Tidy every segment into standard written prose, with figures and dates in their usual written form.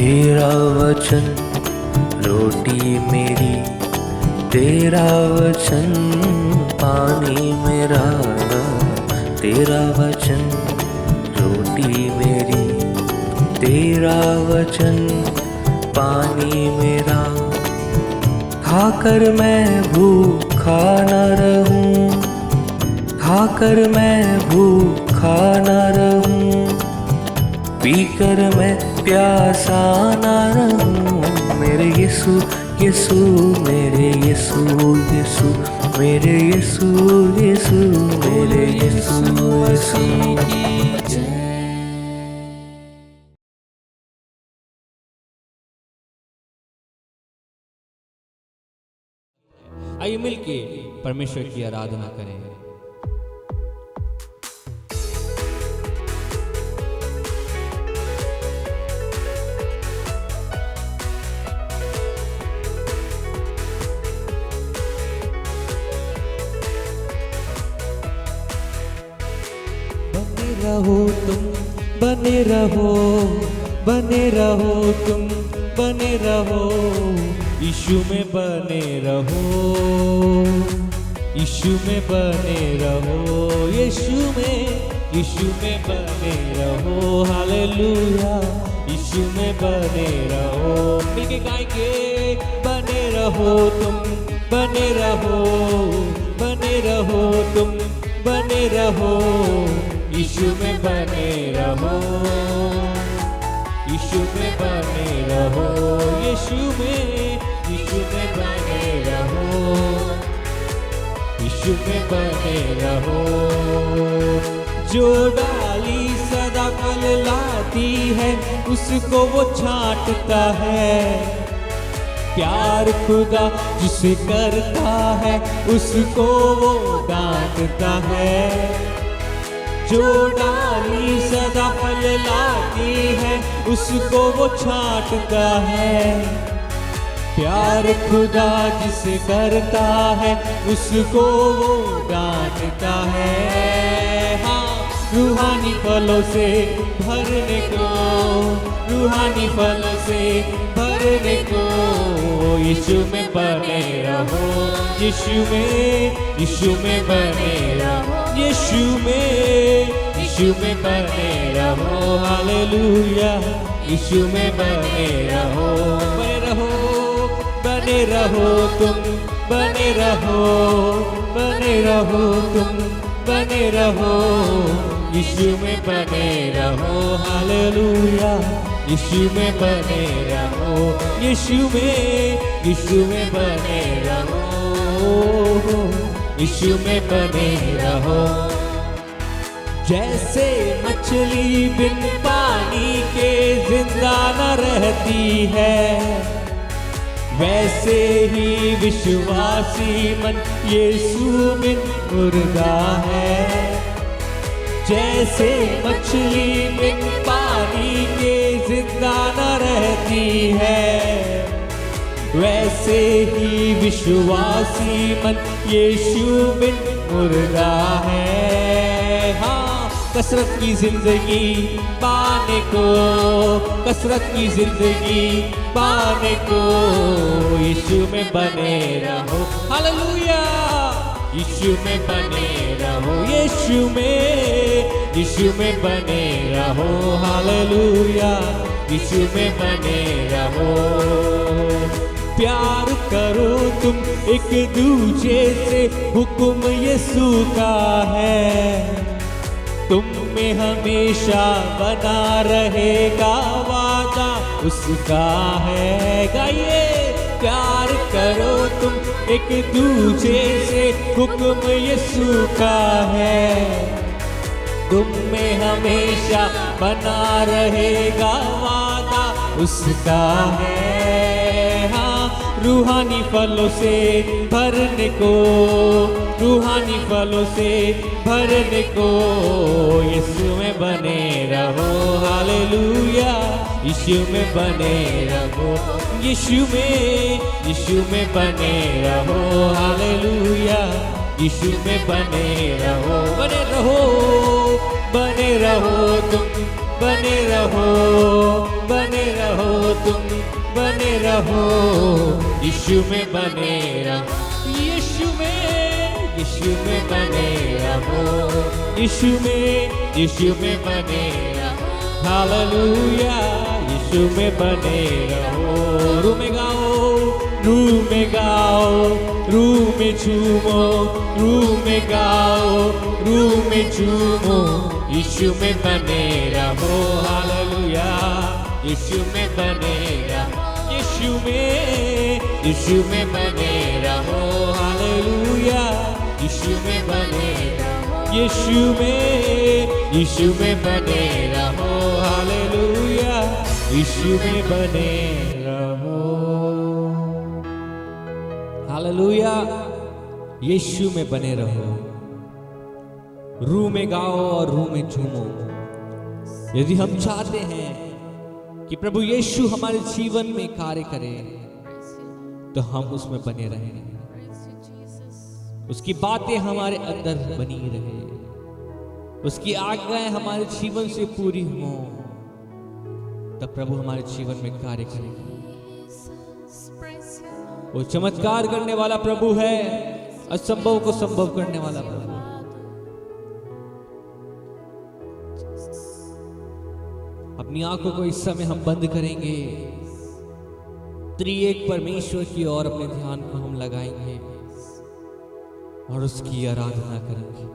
तेरा वचन रोटी मेरी, तेरा वचन पानी मेरा। तेरा वचन रोटी मेरी, तेरा वचन पानी मेरा। खाकर मैं भूखा न रहूं, खाकर मैं भूखा न रहूं, पीकर मैं प्यासा न रहूं। मेरे यीशु यीशु, मेरे यीशु यीशु, मेरे यीशु यीशु, मेरे यीशु यीशु की जय। आइए मिलके परमेश्वर की आराधना करें। बने रहो तुम, बने रहो, बने रहो तुम, बने रहो यीशु में, बने रहो यीशु में, बने रहो यीशु में बने रहो। हालेलुया, यीशु में बने रहो। मिलके गाएंगे, बने रहो तुम, बने रहो, बने रहो तुम, बने रहो यीशु में, बने रहो यीशु में, बने रहो यीशु में बने रहो, यीशु में बने रहो। जो डाली सदा फल लाती है, उसको वो छांटता है। प्यार खुदा जिसे करता है, उसको वो डांटता है। जो डाली सदा फल लाती है, उसको वो छांटता है। प्यार खुदा जिसे करता है, उसको वो डांटता है। हाँ, रूहानी फलों से भरने को, रूहानी फलों से भरने को यीशु में बने रहो, यीशु में बने रहो, यीशु में बने रहो। हालेलुया, यीशु में बने रहो, बने रहो, बने रहो तुम, बने रहो, बने रहो तुम, बने रहो यीशु में, बने रहो। हालेलुया, यीशु में बने रहो, यीशु में बने रहो, यीशु में बने रहो। जैसे मछली बिन पानी के जिंदा न रहती है, वैसे ही विश्वासी मन यीशु बिन मुर्दा है। जैसे मछली बिन पानी के जिंदा न रहती है, वैसे ही विश्वासी मन यीशु बिन मुर्दा है। हाँ, कसरत की जिंदगी पाने को, कसरत की जिंदगी पाने को यीशु में बने रहो। हालेलुया, यीशु में बने रहो, यीशु में बने रहो। हालेलुया, यीशु में बने रहो। प्यार करो तुम एक दूजे से, हुक्म यीशु का है। तुम में हमेशा बना रहेगा वादा उसका है। गाइए, प्यार करो तुम एक दूजे से, हुक्म यीशु का है। तुम में हमेशा बना रहेगा वादा उसका है। हाँ, रूहानी फलों से भरने को, रूहानी फलों से भरने को यीशु में बने रहो। हालेलुया, यीशु में बने रहो, यीशु में बने रहो। हालेलुया, यीशु में बने रहो, बने रहो, बने रहो तुम, बने रहो, बने रहो तुम, बने रहो यीशु में बने रहो, यीशु में बने रहो, यीशु में बने रहो, हालेलुया, यीशु में बने रहो। रूह में गाओ, रूह में गाओ, रूह में झूमो, रूह में गाओ, रूह में झूमो, यीशु में बने रहो, हालेलुया, यीशु में बने रहो, यीशु में बने रहो, हालेलुया, यीशु में बने रहो, यीशु में बने रहो, हालेलुया, यीशु में बने रहो, हालेलुया, यीशु में बने रहो। रूह में गाओ और रूह में झूमो। यदि हम चाहते हैं कि प्रभु यीशु हमारे जीवन में कार्य करे, तो हम उसमें बने रहें, उसकी बातें हमारे अंदर बनी रहे, उसकी आज्ञाएं हमारे जीवन से पूरी हों, तब प्रभु हमारे जीवन में कार्य करेगा। वो चमत्कार करने वाला प्रभु है, असंभव को संभव करने वाला प्रभु। अपनी आंखों को इस समय हम बंद करेंगे, त्रिएक परमेश्वर की ओर अपने ध्यान को हम लगाएंगे और उसकी आराधना करेंगे।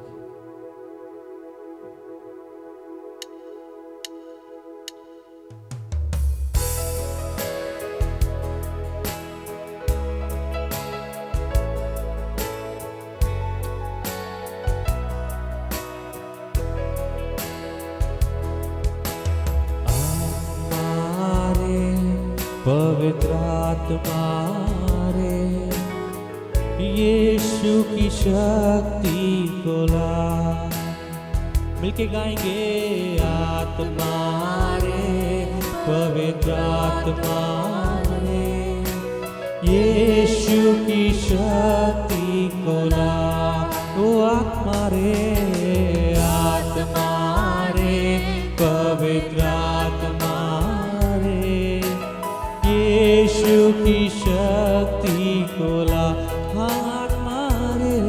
पवित्र आत्मा रे, यीशु की शक्ति को ला। मिलके गाएंगे, आत्मा रे, पवित्र आत्मा रे, यीशु की शक्ति को ला। ओ आत्मा रे, पवित्र आत्मा रे, यीशु की शक्ति को ला। आत्मा रे,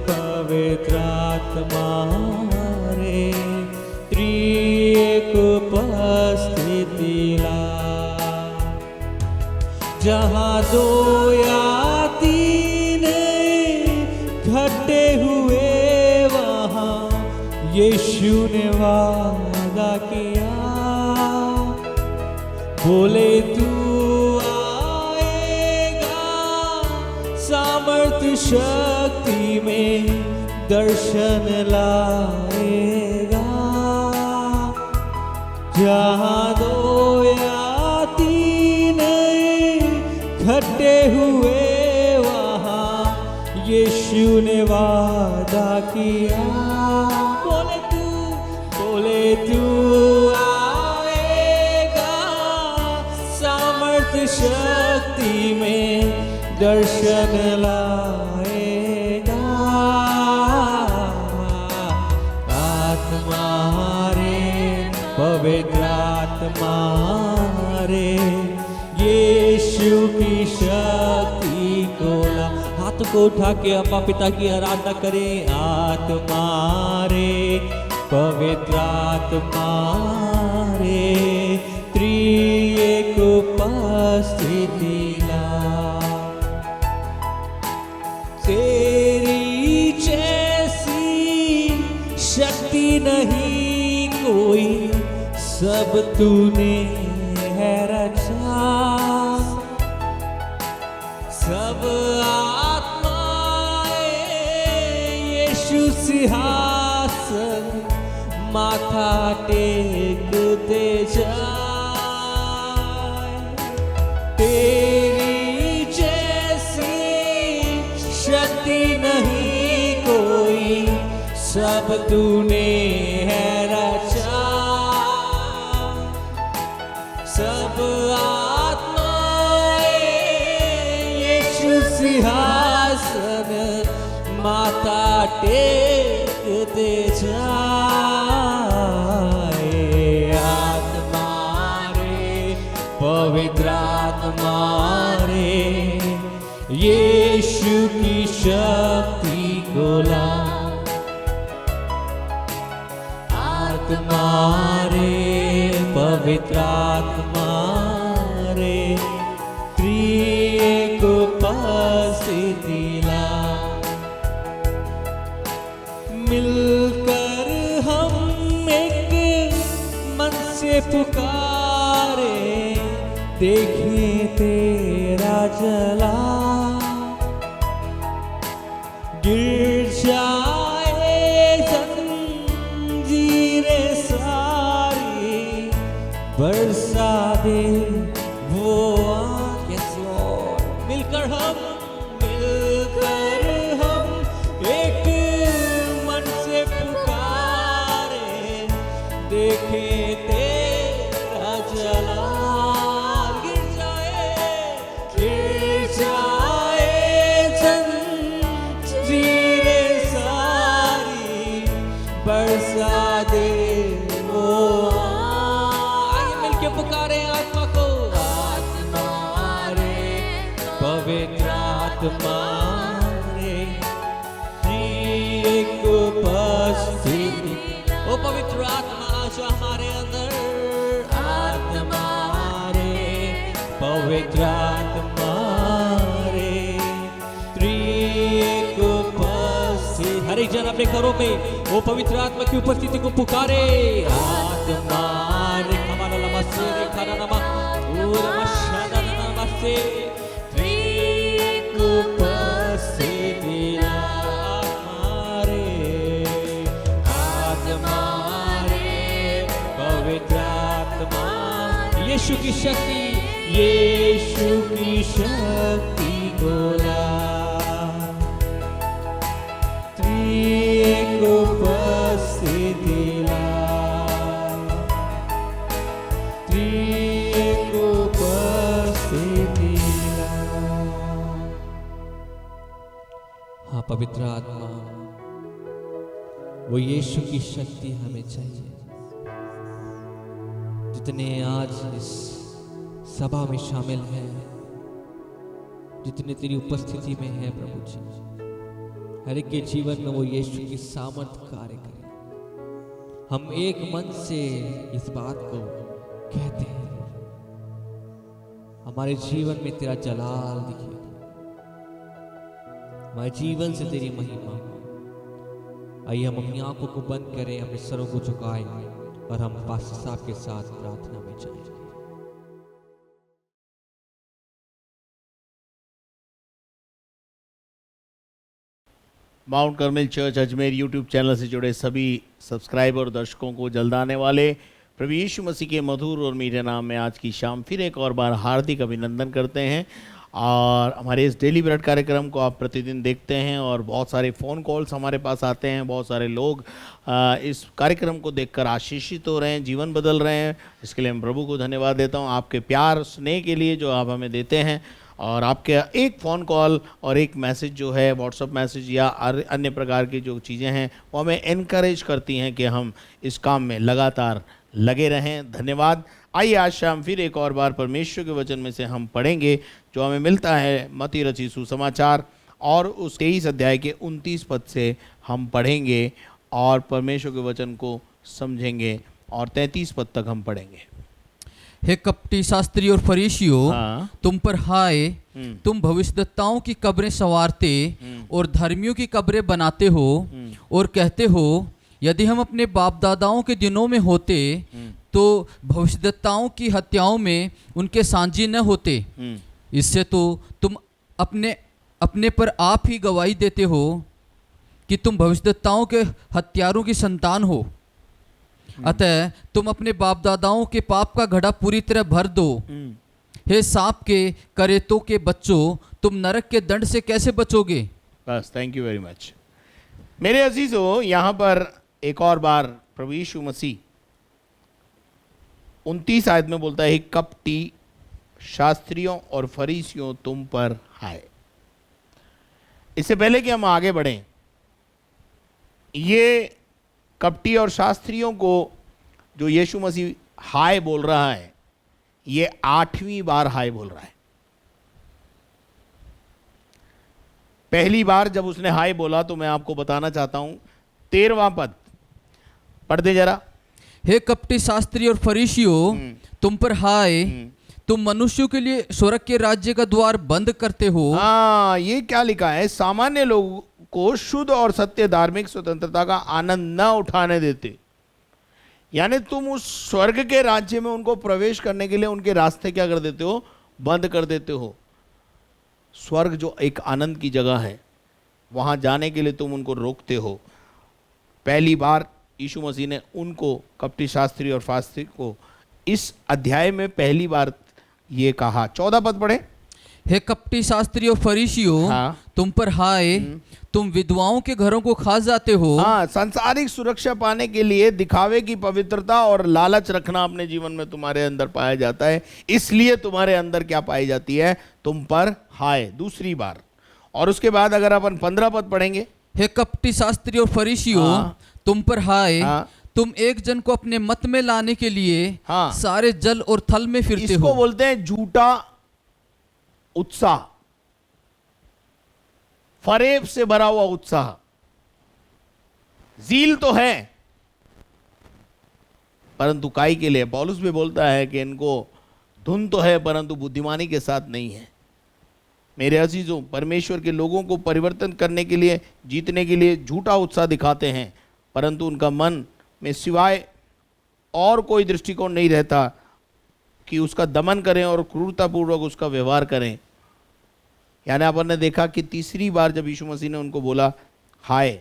पवित्र आत्मा रे, त्रिएक उपस्थिति ला। जहाँ दो या तीन इकट्ठे हुए, वहाँ यीशु ने वादा किया, बोले तू आएगा सामर्थ्य शक्ति में दर्शन लाएगा। जहाँ दो या तीन इकट्ठे हुए, वहाँ यीशु ने वादा किया, बोले तू शक्ति में दर्शन लाएगा। आत्मा रे, पवित्र आत्मा रे, यीशु की शक्ति को ला। हाथ को उठा के अम्मा पिता की आराधना करें। आत्मा रे, पवित्र आत्मा रे, त्रिएक उपस्थिति ला। तेरी जैसी शक्ति नहीं कोई, सब तूने है रचा। सब आत्माएं यीशु सिंहासन माथा टेकते जाए। तेरी जैसी शक्ति नहीं कोई, सब तूने है रचा। सब आत्माएं यीशु सिंहासन माथा टेकते जाए। पवित्र आत्मा रे यीशु की शक्ति को ला। आत्मा रे पवित्र आत्मा रे त्रिएक उपस्थिति ला। मिलकर हम एक मन से पुकारे देखें तेरा जला। गिर जाए जंजीरें सारी बरसा दे वो मिलकर हम एक मन से पुकारे देखे तेरा जला। गिर जाए जंजीरें सारी बरसा दे वो। आइए मिलके पुकारे आत्मा को। आत्मा रे पवित्र आत्मा रे त्रिएक उपस्थिति। ओ पवित्र आत्मा जो हमारे अंदर। आत्मा रे पवित्र आत्मा रे त्रिएक उपस्थिति। हर एक जन अपने घरों में वो पवित्र आत्मा की उपस्थिति को पुकारे। आत्मा रे हमारा नमस्ते रे खाना नमा नमस्ते त्रिएक उपस्थिति। यीशु की शक्ति, यीशु की शक्ति बोला। त्रिएक उपस्थिति ला। त्रिएक उपस्थिति ला। हाँ पवित्र आत्मा, वो यीशु की शक्ति हमें चाहिए। जितने आज इस सभा में शामिल हैं, जितने तेरी उपस्थिति में हैं प्रभु जी, हर एक के जीवन में वो यीशु की सामर्थ कार्य करे। हम एक मन से इस बात को कहते हैं, हमारे जीवन में तेरा जलाल दिखे, हमारे जीवन से तेरी महिमा। आइए हम अपनी आंखों को बंद करें, अपने सरों को झुकाएं और हम पास्टर साहब के साथ प्रार्थना में जाएंगे। Mount Carmel church Ajmer YouTube channel से जुड़े सभी सब्सक्राइबर और दर्शकों को जल्द आने वाले प्रभु यीशु मसीह के मधुर और मीठे नाम में आज की शाम फिर एक और बार हार्दिक अभिनंदन करते हैं। और हमारे इस डेली ब्रेड कार्यक्रम को आप प्रतिदिन देखते हैं और बहुत सारे फ़ोन कॉल्स हमारे पास आते हैं। बहुत सारे लोग इस कार्यक्रम को देखकर आशीषित हो रहे हैं, जीवन बदल रहे हैं। इसके लिए मैं प्रभु को धन्यवाद देता हूं, आपके प्यार स्नेह के लिए जो आप हमें देते हैं। और आपके एक फ़ोन कॉल और एक मैसेज जो है, व्हाट्सएप मैसेज या अन्य प्रकार की जो चीज़ें हैं, वो हमें एनकरेज करती हैं कि हम इस काम में लगातार लगे रहें। धन्यवाद। आइए आज शाम फिर एक और बार परमेश्वर के वचन में से हम पढ़ेंगे, जो हमें मिलता है मत्ती रचित सुसमाचार और उस 23 अध्याय के 29 पद से हम पढ़ेंगे और परमेश्वर के वचन को समझेंगे और 33 पद तक हम पढ़ेंगे। हे कपटी शास्त्री और फरीसियों, हाँ। तुम पर हाय, तुम भविष्यद्वक्ताओं की कब्रें संवारते और धर्मियों की कब्रें बनाते हो और कहते हो, यदि हम अपने बाप दादाओं के दिनों में होते तो भविष्यद्वक्ताओं की हत्याओं में उनके साझी न होते। इससे तो तुम अपने पर आप ही गवाही देते हो कि तुम भविष्यद्वक्ताओं के हत्यारों की संतान हो। अतः तुम अपने बाप दादाओं के पाप का घड़ा पूरी तरह भर दो। हे सांप के करेतों के बच्चों, तुम नरक के दंड से कैसे बचोगे? बस, थैंक यू वेरी मच। मेरे अजीजों, यहाँ पर एक और बार प्रभु यीशु मसीह 29 आयत में बोलता है, कपटी शास्त्रियों और फरीसियों तुम पर हाय। इससे पहले कि हम आगे बढ़ें, ये कपटी और शास्त्रियों को जो यीशु मसीह हाय बोल रहा है, ये 8वीं बार हाय बोल रहा है। पहली बार जब उसने हाय बोला तो मैं आपको बताना चाहता हूं 13वां पद पढ़ दे जरा। हे कपटी शास्त्री और फरीसियों, तुम पर हाय, तुम मनुष्यों के लिए स्वर्ग के राज्य का द्वार बंद करते हो। हाँ, ये क्या लिखा है, सामान्य लोगों को शुद्ध और सत्य धार्मिक स्वतंत्रता का आनंद न उठाने देते। यानी तुम उस स्वर्ग के राज्य में उनको प्रवेश करने के लिए उनके रास्ते क्या कर देते हो, बंद कर देते हो। स्वर्ग जो एक आनंद की जगह है, वहां जाने के लिए तुम उनको रोकते हो। पहली बार यीशु मसीह ने उनको, कपटी शास्त्री और फास्त्री को, इस अध्याय में पहली बार ये कहा। 14 पद पढ़े। हे कपटी शास्त्री और फरीसियों, हाँ। तुम पर हाय, तुम विधवाओं के घरों को खा जाते हो। हाँ, सांसारिक सुरक्षा पाने के लिए दिखावे की पवित्रता और लालच रखना अपने जीवन में तुम्हारे अंदर पाया जाता है, इसलिए तुम्हारे अंदर क्या पाई जाती है, तुम पर हाय, दूसरी बार। और उसके बाद अगर अपन 15 पद पढ़ेंगे। हे कपटी शास्त्री और फरीसियों, हाँ। तुम पर हाय, हाँ। तुम एक जन को अपने मत में लाने के लिए हाँ। सारे जल और थल में फिरते इसको हो। बोलते हैं झूठा उत्साह, फरेब से भरा हुआ उत्साह। जील तो है परंतु काई के लिए। पौलुस भी बोलता है कि इनको धुन तो है परंतु बुद्धिमानी के साथ नहीं है। मेरे अजीजों, परमेश्वर के लोगों को परिवर्तन करने के लिए, जीतने के लिए झूठा उत्साह दिखाते हैं, परंतु उनका मन में सिवाय और कोई दृष्टिकोण नहीं रहता कि उसका दमन करें और क्रूरतापूर्वक उसका व्यवहार करें। यानी अपन ने देखा कि तीसरी बार जब यीशु मसीह ने उनको बोला हाय,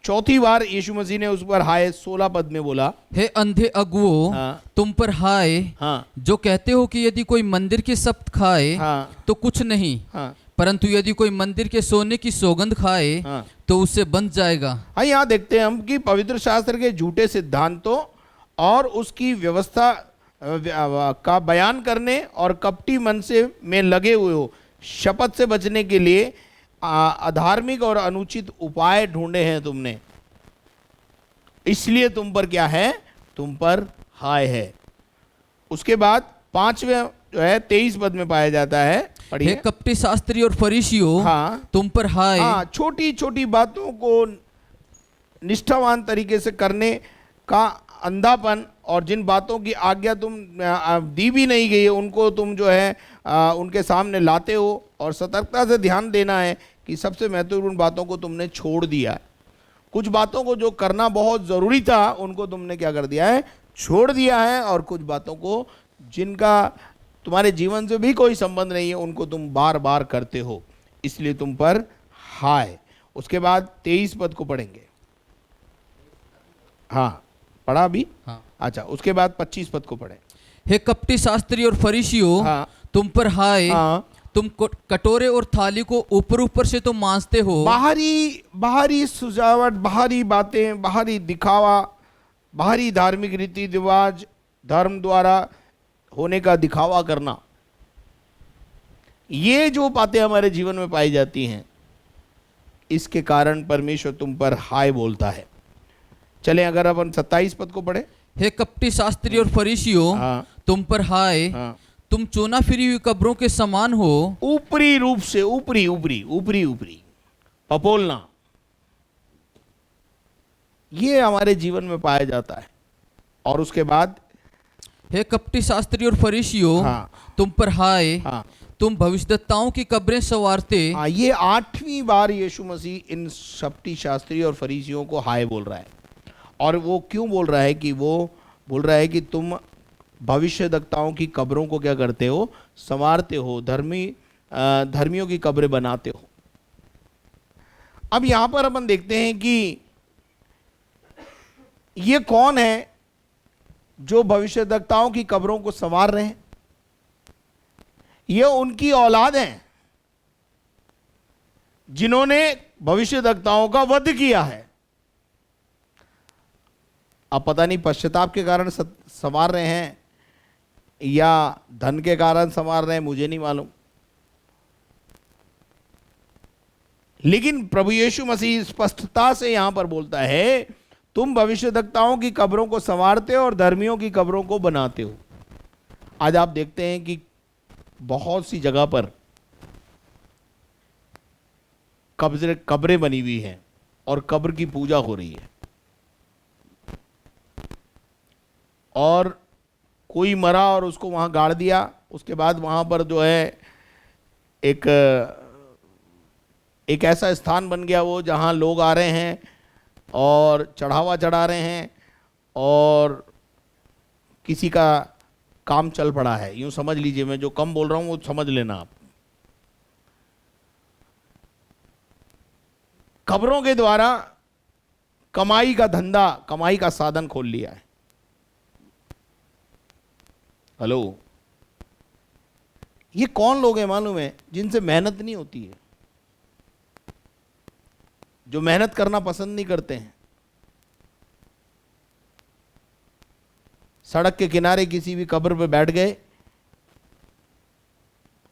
चौथी बार यीशु मसीह ने उस पर हाय 16 पद में बोला। हे अंधे अगुओं, हाँ। तुम पर हाय, हाँ। जो कहते हो कि यदि कोई मंदिर के शब्द खाए हाँ। तो कुछ नहीं, हाँ। परंतु यदि कोई मंदिर के सोने की सौगंध खाए हाँ। तो उससे बंध जाएगा। हाँ, यहाँ देखते हैं हम कि पवित्र शास्त्र के झूठे सिद्धांतों और उसकी व्यवस्था का बयान करने और कपटी मन से में लगे हुए हो, शपथ से बचने के लिए अधार्मिक और अनुचित उपाय ढूंढे हैं तुमने, इसलिए तुम पर क्या है, तुम पर हाय है। उसके बाद 5वें जो है 23 पद में पाया जाता है। हे पढ़िए। कपटी शास्त्री और फरीसियों, हाँ। तुम पर हाय, हाँ, छोटी छोटी बातों को निष्ठावान तरीके से करने का अंधापन, और जिन बातों की आज्ञा तुम दी भी नहीं गई है उनको तुम जो है उनके सामने लाते हो, और सतर्कता से ध्यान देना है कि सबसे महत्वपूर्ण बातों को तुमने छोड़ दिया है। कुछ बातों को जो करना बहुत ज़रूरी था उनको तुमने क्या कर दिया है, छोड़ दिया है, और कुछ बातों को जिनका तुम्हारे जीवन से भी कोई संबंध नहीं है उनको तुम बार बार करते हो, इसलिए तुम पर हाय। उसके बाद 23 पद को पढ़ेंगे। हाँ, पढ़ा अभी। हाँ। अच्छा, उसके बाद 25 पद को पढ़े। हे कपटी शास्त्री और फरीसियों, हाँ। तुम पर हाय, हाँ। तुम कटोरे और थाली को ऊपर ऊपर से तो मांजते हो। बाहरी सजावट, बाहरी बातें, बाहरी दिखावा, बाहरी धार्मिक रीति रिवाज, धर्म द्वारा होने का दिखावा करना, ये जो बातें हमारे जीवन में पाई जाती हैं, इसके कारण परमेश्वर तुम पर हाय बोलता है। चलें अगर अपन 27 पद को पढ़े। हे कपटी शास्त्री और फरीसियों, हाँ। तुम पर हाय, हाँ। तुम चूना फिरी हुई कब्रों के समान हो। ऊपरी रूप से, ऊपरी पपोलना, ये हमारे जीवन में पाया जाता है। और उसके बाद हे कपटी शास्त्री और फरीसियों, हाँ। तुम पर हाय, हाँ। तुम भविष्यद्वक्ताओं की कब्रें संवारते। हाँ, ये 8वीं बार यीशु मसीह इन कपटी शास्त्री और फरीसियों को हाय बोल रहा है। और वो क्यों बोल रहा है, कि वो बोल रहा है कि तुम भविष्यद्वक्ताओं की कब्रों को क्या करते हो, संवारते हो, धर्मियों की कब्रें बनाते हो। अब यहां पर अपन देखते हैं कि ये कौन है जो भविष्यद्वक्ताओं की कब्रों को संवार रहे हैं। ये उनकी औलाद हैं जिन्होंने भविष्यद्वक्ताओं का वध किया है। अब पता नहीं पश्चाताप के कारण संवार रहे हैं या धन के कारण संवार रहे हैं, मुझे नहीं मालूम। लेकिन प्रभु यीशु मसीह स्पष्टता से यहां पर बोलता है, तुम भविष्यद्वक्ताओं की कब्रों को संवारते हो और धर्मियों की कब्रों को बनाते हो। आज आप देखते हैं कि बहुत सी जगह पर कब्रें बनी हुई हैं और कब्र की पूजा हो रही है, और कोई मरा और उसको वहां गाड़ दिया, उसके बाद वहां पर जो है एक ऐसा स्थान बन गया वो जहां लोग आ रहे हैं और चढ़ावा चढ़ा रहे हैं और किसी का काम चल पड़ा है। यूं समझ लीजिए, मैं जो कम बोल रहा हूं वो समझ लेना आप। कब्रों के द्वारा कमाई का धंधा, कमाई का साधन खोल लिया है। हेलो, ये कौन लोग हैं मालूम है? जिनसे मेहनत नहीं होती है, जो मेहनत करना पसंद नहीं करते हैं। सड़क के किनारे किसी भी कब्र पे बैठ गए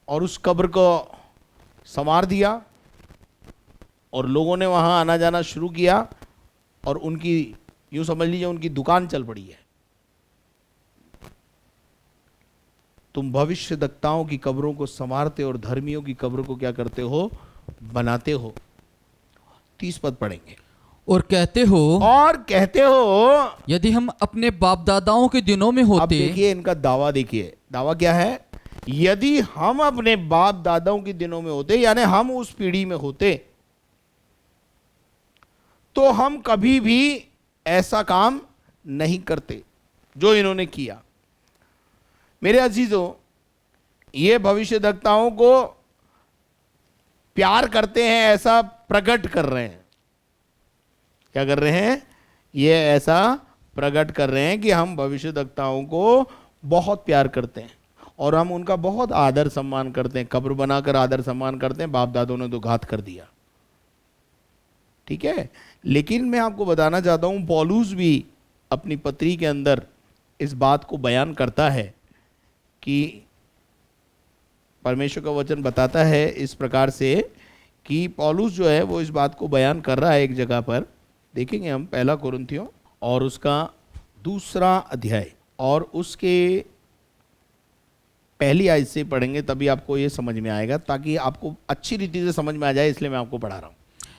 और उस कब्र को संवार दिया और लोगों ने वहां आना जाना शुरू किया और उनकी, यूं समझ लीजिए, उनकी दुकान चल पड़ी है। तुम भविष्यद्वक्ताओं की कब्रों को संवारते और धर्मियों की कब्रों को क्या करते हो? बनाते हो। 30 पद पढ़ेंगे। और कहते हो यदि हम अपने बाप दादाओं के दिनों में अब होते। देखिए इनका दावा, देखिए दावा क्या है? यदि हम अपने बाप दादाओं के दिनों में होते, यानी हम उस पीढ़ी में होते, तो हम कभी भी ऐसा काम नहीं करते जो इन्होंने किया। मेरे अजीजों, ये भविष्यद्वक्ताओं को प्यार करते हैं ऐसा प्रकट कर रहे हैं। क्या कर रहे हैं? ये ऐसा प्रकट कर रहे हैं कि हम भविष्यद्वक्ताओं को बहुत प्यार करते हैं और हम उनका बहुत आदर सम्मान करते हैं। कब्र बनाकर आदर सम्मान करते हैं। बाप दादों ने तो घात कर दिया, ठीक है। लेकिन मैं आपको बताना चाहता हूं, पौलुस भी अपनी पत्री के अंदर इस बात को बयान करता है कि परमेश्वर का वचन बताता है इस प्रकार से कि पौलुस जो है वो इस बात को बयान कर रहा है एक जगह पर। देखेंगे हम 1 कुरिन्थियों और उसका 2 अध्याय और उसके पहली आयत से पढ़ेंगे, तभी आपको ये समझ में आएगा, ताकि आपको अच्छी रीति से समझ में आ जाए, इसलिए मैं आपको पढ़ा रहा हूँ।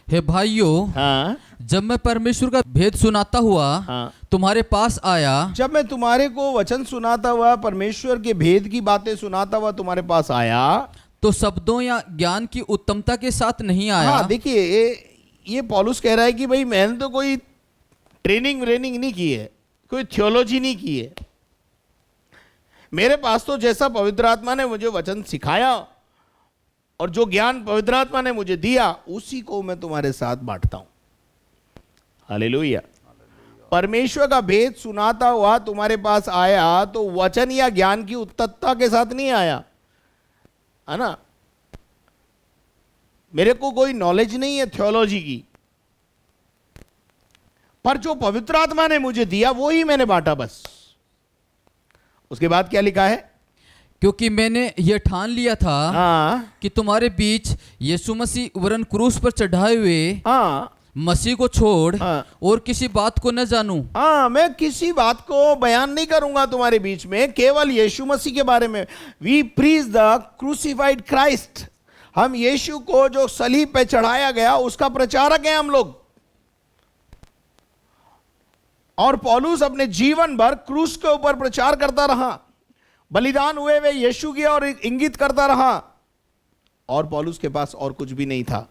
हे भाइयों, हाँ, जब मैं परमेश्वर का भेद सुनाता हुआ हाँ, तुम्हारे पास आया, जब मैं तुम्हारे को वचन सुनाता हुआ, परमेश्वर के भेद की बातें सुनाता हुआ तुम्हारे पास आया, तो शब्दों या ज्ञान की उत्तमता के साथ नहीं आया। हाँ, देखिए ये पौलुस कह रहा है कि भाई मैंने तो कोई ट्रेनिंग व्रेनिंग नहीं की है, कोई थियोलॉजी नहीं की है। मेरे पास तो जैसा पवित्र आत्मा ने मुझे वचन सिखाया और जो ज्ञान पवित्र आत्मा ने मुझे दिया, उसी को मैं तुम्हारे साथ बांटता हूं। हालेलुया। परमेश्वर का भेद सुनाता हुआ तुम्हारे पास आया तो वचन या ज्ञान की उत्तमता के साथ नहीं आया, है ना। मेरे को कोई नॉलेज नहीं है थियोलॉजी की, पर जो पवित्र आत्मा ने मुझे दिया वो ही मैंने बांटा, बस। उसके बाद क्या लिखा है? क्योंकि मैंने यह ठान लिया था हाँ, कि तुम्हारे बीच यीशु मसीह वरन क्रूस पर चढ़ाए हुए हाँ, मसीह को छोड़ हाँ, और किसी बात को न जानूं। हाँ, मैं किसी बात को बयान नहीं करूंगा तुम्हारे बीच में, केवल यीशु मसीह के बारे में। We preach the crucified Christ. हम यीशु को जो सलीब पे चढ़ाया गया उसका प्रचारक हैं हम लोग। और पौलुस अपने जीवन भर क्रूस के ऊपर प्रचार करता रहा, बलिदान हुए वे यीशु की और इंगित करता रहा। और पौलुस के पास और कुछ भी नहीं था।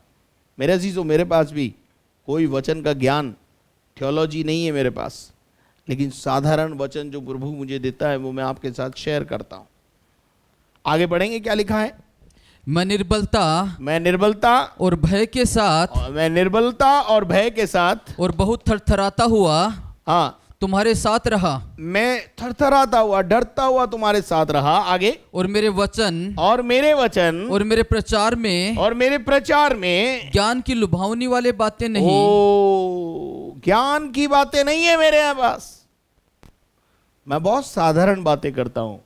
मेरे अजीजों, मेरे पास भी कोई वचन का ज्ञान, थियोलॉजी नहीं है मेरे पास, लेकिन साधारण वचन जो प्रभु मुझे देता है वो मैं आपके साथ शेयर करता हूं। आगे बढ़ेंगे, क्या लिखा है? मैं निर्बलता और भय के साथ मैं निर्बलता और भय के साथ और बहुत थरथराता हुआ हाँ, तुम्हारे साथ रहा। मैं थरथराता हुआ, डरता हुआ तुम्हारे साथ रहा। आगे, और मेरे वचन और मेरे प्रचार में ज्ञान की लुभावनी वाले बातें नहीं। ज्ञान की बातें नहीं है मेरे पास। मैं बहुत साधारण बातें करता हूं।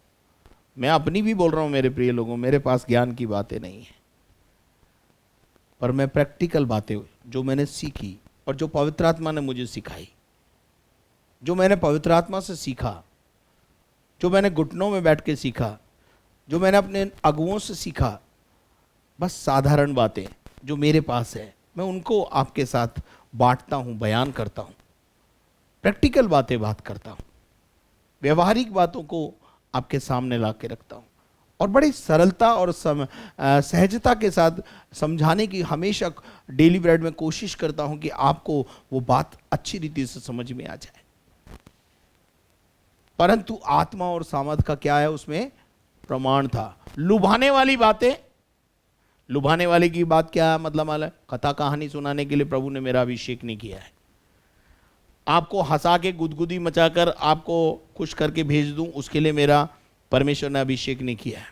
मैं अपनी भी बोल रहा हूं मेरे प्रिय लोगों, मेरे पास ज्ञान की बातें नहीं है, पर मैं प्रैक्टिकल बातें जो मैंने सीखी और जो पवित्र आत्मा ने मुझे सिखाई, जो मैंने पवित्र आत्मा से सीखा, जो मैंने घुटनों में बैठ के सीखा, जो मैंने अपने अगुओं से सीखा, बस साधारण बातें जो मेरे पास है, मैं उनको आपके साथ बांटता हूँ, बयान करता हूँ, प्रैक्टिकल बातें बात करता हूँ, व्यवहारिक बातों को आपके सामने ला के रखता हूँ और बड़ी सरलता और सहजता के साथ समझाने की हमेशा डेली ब्रेड में कोशिश करता हूँ कि आपको वो बात अच्छी रीति से समझ में आ जाए। परंतु आत्मा और सामर्थ का क्या है, उसमें प्रमाण था। लुभाने वाली बातें, लुभाने वाले की बात क्या है, मतलब माला कथा कहानी सुनाने के लिए प्रभु ने मेरा अभिषेक नहीं किया है। आपको हंसा के गुदगुदी मचाकर आपको खुश करके भेज दूं, उसके लिए मेरा परमेश्वर ने अभिषेक नहीं किया है।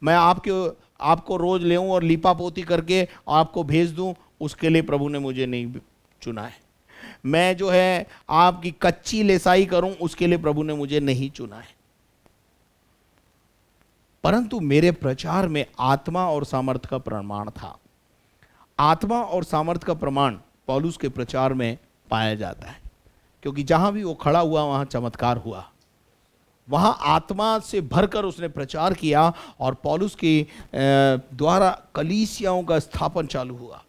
मैं आपको रोज ले और लीपा पोती करके आपको भेज दूं, उसके लिए प्रभु ने मुझे नहीं चुना है। मैं जो है आपकी कच्ची लेसाई करूं, उसके लिए प्रभु ने मुझे नहीं चुना है। परंतु मेरे प्रचार में आत्मा और सामर्थ का प्रमाण था। आत्मा और सामर्थ का प्रमाण पौलुस के प्रचार में पाया जाता है, क्योंकि जहां भी वो खड़ा हुआ वहां चमत्कार हुआ, वहां आत्मा से भरकर उसने प्रचार किया और पौलुस के द्वारा कलीसियाओं का स्थापन चालू हुआ।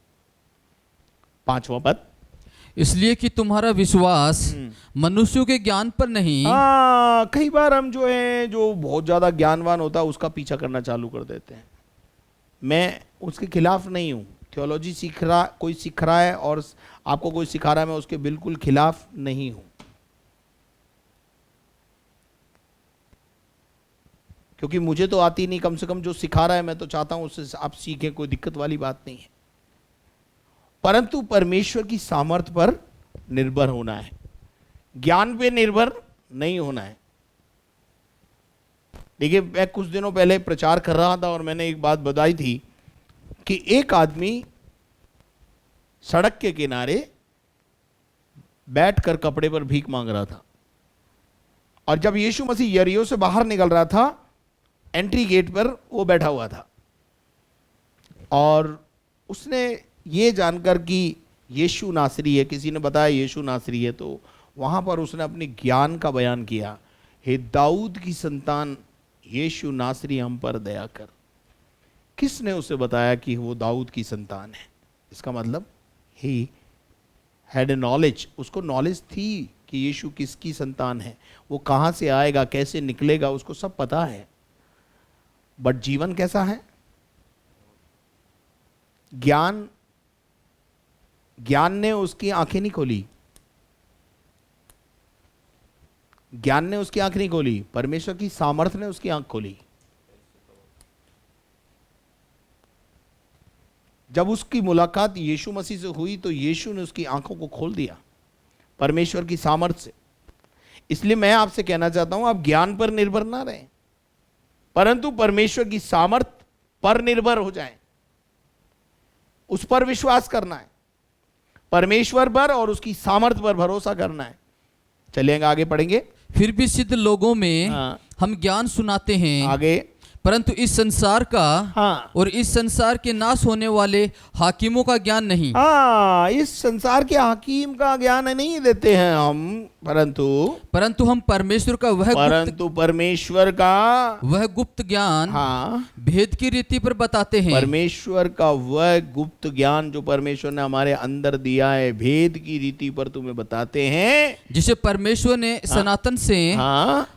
5वां पद, इसलिए कि तुम्हारा विश्वास मनुष्यों के ज्ञान पर नहीं। कई बार हम जो है, जो बहुत ज्यादा ज्ञानवान होता है उसका पीछा करना चालू कर देते हैं। मैं उसके खिलाफ नहीं हूं। थियोलॉजी कोई सीख रहा है और आपको कोई सिखा रहा है, मैं उसके बिल्कुल खिलाफ नहीं हूं, क्योंकि मुझे तो आती नहीं। कम से कम जो सिखा रहा है मैं तो चाहता हूं उससे आप सीखें, कोई दिक्कत वाली बात नहीं है। परंतु परमेश्वर की सामर्थ पर निर्भर होना है, ज्ञान पे निर्भर नहीं होना है। देखिए, मैं कुछ दिनों पहले प्रचार कर रहा था और मैंने एक बात बताई थी कि एक आदमी सड़क के किनारे बैठकर कपड़े पर भीख मांग रहा था, और जब यीशु मसीह यरीहो से बाहर निकल रहा था, एंट्री गेट पर वो बैठा हुआ था, और उसने ये जानकर कि यीशु नासरी है, किसी ने बताया यीशु नासरी है, तो वहां पर उसने अपने ज्ञान का बयान किया, हे दाऊद की संतान यीशु नासरी हम पर दया कर। किसने उसे बताया कि वो दाऊद की संतान है? इसका मतलब ही हैड ए नॉलेज, उसको नॉलेज थी कि यीशु किसकी संतान है, वो कहां से आएगा, कैसे निकलेगा, उसको सब पता है। बट जीवन कैसा है? ज्ञान ने उसकी आंखें नहीं खोली, ज्ञान ने उसकी आंख नहीं खोली, परमेश्वर की सामर्थ्य ने उसकी आंख खोली। जब उसकी मुलाकात यीशु मसीह से हुई तो यीशु ने उसकी आंखों को खोल दिया परमेश्वर की सामर्थ्य से। इसलिए मैं आपसे कहना चाहता हूं, आप ज्ञान पर निर्भर ना रहें, परंतु परमेश्वर की सामर्थ्य पर निर्भर हो जाएं। उस पर विश्वास करना है, परमेश्वर पर और उसकी सामर्थ्य पर भरोसा करना है। चलिए आगे पढ़ेंगे। फिर भी सिद्ध लोगों में हम ज्ञान सुनाते हैं, आगे, परंतु इस संसार का और इस संसार के नाश होने वाले हाकिमों का ज्ञान नहीं। इस संसार के हाकिम का ज्ञान नहीं देते हैं हम, परंतु हम परमेश्वर का वह गुप्त ज्ञान भेद की रीति पर बताते हैं। परमेश्वर का वह गुप्त ज्ञान जो परमेश्वर ने हमारे अंदर दिया है, भेद की रीति पर तुम्हें बताते हैं, जिसे परमेश्वर ने सनातन से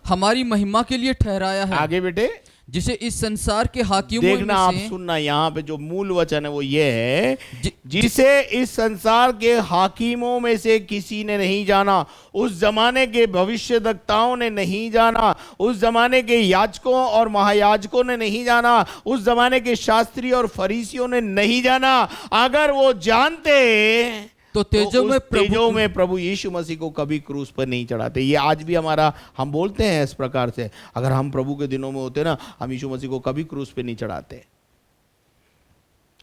हमारी महिमा के लिए ठहराया है। आगे बेटे, जिसे इस संसार के हाकिमों देखना, आप सुनना, यहाँ पे जो मूल वचन है वो ये है, जिसे इस संसार के हाकिमों में से किसी ने नहीं जाना, उस जमाने के भविष्यद्वक्ताओं ने नहीं जाना, उस जमाने के याजकों और महायाजकों ने नहीं जाना, उस जमाने के शास्त्री और फरीसियों ने नहीं जाना। अगर वो जानते तो तेजों में प्रभु यीशु मसीह को कभी क्रूस पर नहीं चढ़ाते। ये आज भी हम बोलते हैं इस प्रकार से, अगर हम प्रभु के दिनों में होते ना, हम यीशु मसीह को कभी क्रूस पे नहीं चढ़ाते।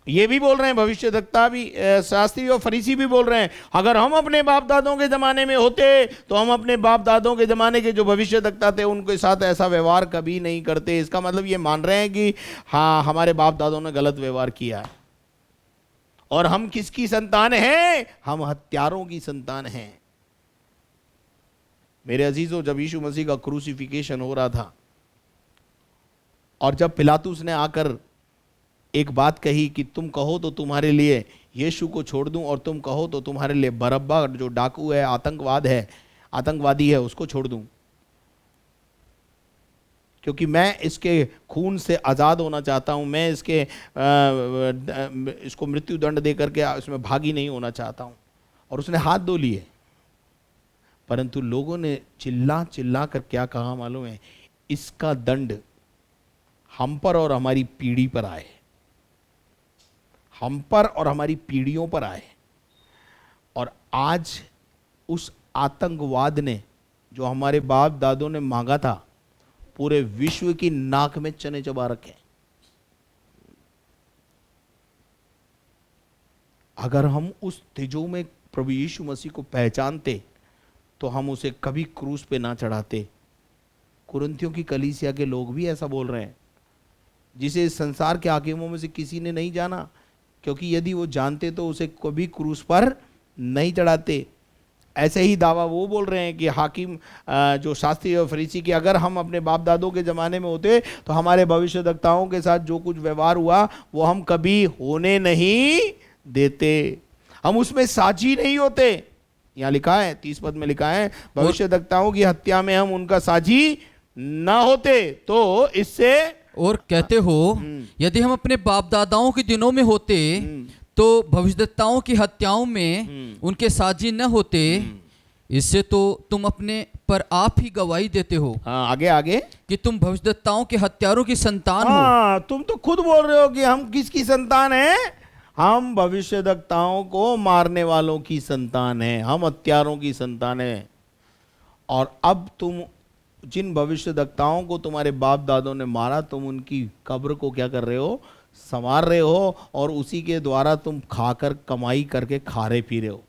ये भी बोल रहे हैं भविष्यद्वक्ता भी, शास्त्री और फरीसी भी बोल रहे हैं, अगर हम अपने बाप दादों के जमाने में होते तो हम अपने बाप दादों के जमाने के जो भविष्यद्वक्ता थे उनके साथ ऐसा व्यवहार कभी नहीं करते। इसका मतलब ये मान रहे हैं कि हाँ, हमारे बाप दादों ने गलत व्यवहार किया है। और हम किसकी संतान हैं? हम हत्यारों की संतान हैं। मेरे अजीजों, जब यीशु मसीह का क्रूसिफिकेशन हो रहा था और जब पिलातुस ने आकर एक बात कही कि तुम कहो तो तुम्हारे लिए यीशु को छोड़ दूं और तुम कहो तो तुम्हारे लिए बरअब्बा जो डाकू है, आतंकवादी है, उसको छोड़ दूं, क्योंकि मैं इसके खून से आज़ाद होना चाहता हूं, मैं इसको मृत्यु दंड दे करके इसमें भागी नहीं होना चाहता हूं। और उसने हाथ धो लिए, परंतु लोगों ने चिल्ला चिल्ला कर क्या कहा मालूम है? इसका दंड हम पर और हमारी पीढ़ी पर आए, हम पर और हमारी पीढ़ियों पर आए। और आज उस आतंकवाद ने जो हमारे बाप दादों ने मांगा था, पूरे विश्व की नाक में चने चबा रखे। अगर हम उस तेजो में प्रभु यीशु मसीह को पहचानते तो हम उसे कभी क्रूस पे ना चढ़ाते। कुरिन्थियों की कलीसिया के लोग भी ऐसा बोल रहे हैं, जिसे इस संसार के हाकिमों में से किसी ने नहीं जाना, क्योंकि यदि वो जानते तो उसे कभी क्रूस पर नहीं चढ़ाते। ऐसे ही दावा वो बोल रहे हैं कि हाकिम जो शास्त्री और फरीसी की, अगर हम अपने बाप दादों के ज़माने में होते तो हमारे भविष्यद्वक्ताओं के साथ जो कुछ व्यवहार हुआ वो हम कभी होने नहीं देते, हम उसमें साझी नहीं होते। यहाँ लिखा है 30 पद में लिखा है, भविष्यद्वक्ताओं की हत्या में हम उनका साझी ना होते। तो इससे और कहते हो यदि हम अपने बाप दादाओं के दिनों में होते तो भविष्यद्वक्ताओं की हत्याओं में उनके साझी न होते। इससे तो तुम अपने पर आप ही गवाही देते हो। हाँ, आगे आगे कि तुम भविष्यद्वक्ताओं के हत्यारों की संतान हो। हाँ, तुम तो खुद बोल रहे हो कि हम किसकी संतान हैं? हम भविष्यद्वक्ताओं को मारने वालों की संतान हैं, हम हत्यारों की संतान हैं। और अब तुम जिन भविष्यद्वक्ताओं को तुम्हारे बाप दादों ने मारा, तुम उनकी कब्र को क्या कर रहे हो? संवार रहे हो, और उसी के द्वारा तुम खाकर कमाई करके खा रहे पी रहे हो।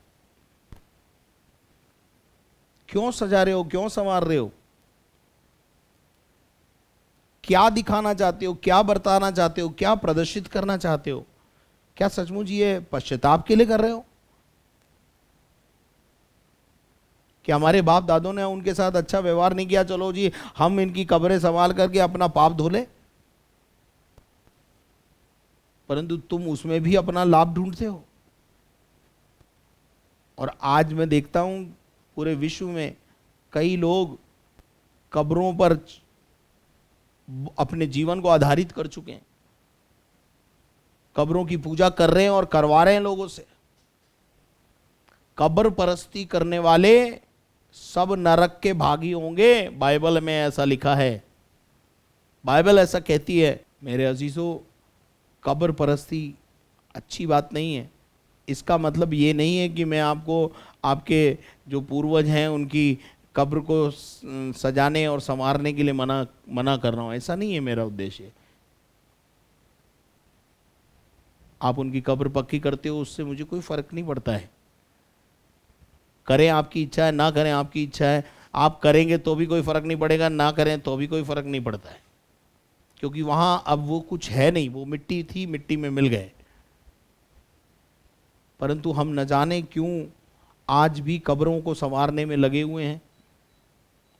क्यों सजा रहे हो? क्यों संवार रहे हो? क्या दिखाना चाहते हो? क्या बरताना चाहते हो? क्या प्रदर्शित करना चाहते हो? क्या सचमुच ये पश्चाताप के लिए कर रहे हो कि हमारे बाप दादों ने उनके साथ अच्छा व्यवहार नहीं किया, चलो जी हम इनकी कब्रें संभाल करके अपना पाप धो ले? परंतु तुम उसमें भी अपना लाभ ढूंढते हो। और आज मैं देखता हूं पूरे विश्व में कई लोग कब्रों पर अपने जीवन को आधारित कर चुके हैं, कब्रों की पूजा कर रहे हैं और करवा रहे हैं लोगों से। कब्र परस्ती करने वाले सब नरक के भागी होंगे, बाइबल में ऐसा लिखा है, बाइबल ऐसा कहती है। मेरे अजीजों, कब्र परस्ती अच्छी बात नहीं है। इसका मतलब ये नहीं है कि मैं आपको आपके जो पूर्वज हैं उनकी कब्र को सजाने और संवारने के लिए मना कर रहा हूँ, ऐसा नहीं है मेरा उद्देश्य। आप उनकी कब्र पक्की करते हो, उससे मुझे कोई फर्क नहीं पड़ता है। करें आपकी इच्छा है, ना करें आपकी इच्छा है। आप करेंगे तो भी कोई फर्क नहीं पड़ेगा, ना करें तो भी कोई फर्क नहीं पड़ता है, क्योंकि वहां अब वो कुछ है नहीं, वो मिट्टी थी, मिट्टी में मिल गए। परंतु हम न जाने क्यों आज भी कब्रों को संवारने में लगे हुए हैं